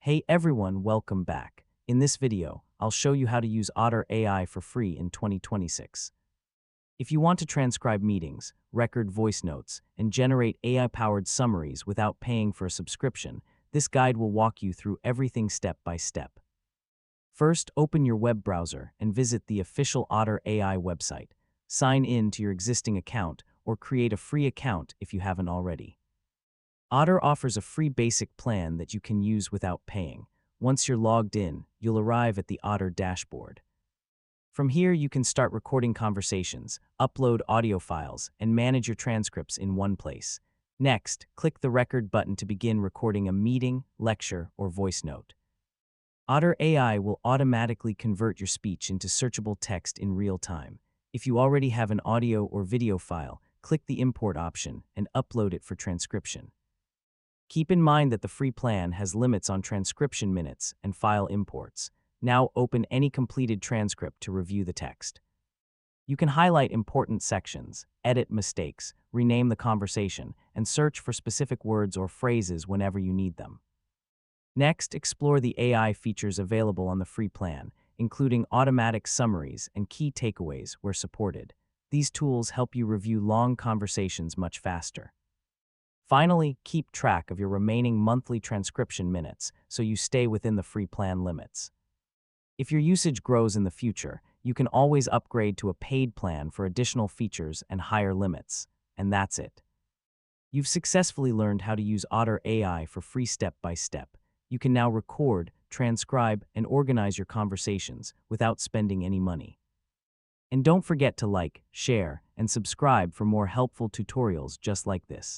Hey everyone, welcome back. In this video, I'll show you how to use Otter AI for free in 2026. If you want to transcribe meetings, record voice notes, and generate AI-powered summaries without paying for a subscription, this guide will walk you through everything step by step. First, open your web browser and visit the official Otter AI website. Sign in to your existing account or create a free account if you haven't already. Otter offers a free basic plan that you can use without paying. Once you're logged in, you'll arrive at the Otter dashboard. From here, you can start recording conversations, upload audio files, and manage your transcripts in one place. Next, click the record button to begin recording a meeting, lecture, or voice note. Otter AI will automatically convert your speech into searchable text in real time. If you already have an audio or video file, click the import option and upload it for transcription. Keep in mind that the free plan has limits on transcription minutes and file imports. Now open any completed transcript to review the text. You can highlight important sections, edit mistakes, rename the conversation, and search for specific words or phrases whenever you need them. Next, explore the AI features available on the free plan, including automatic summaries and key takeaways where supported. These tools help you review long conversations much faster. Finally, keep track of your remaining monthly transcription minutes so you stay within the free plan limits. If your usage grows in the future, you can always upgrade to a paid plan for additional features and higher limits. And that's it. You've successfully learned how to use Otter AI for free step by step. You can now record, transcribe, and organize your conversations without spending any money. And don't forget to like, share, and subscribe for more helpful tutorials just like this.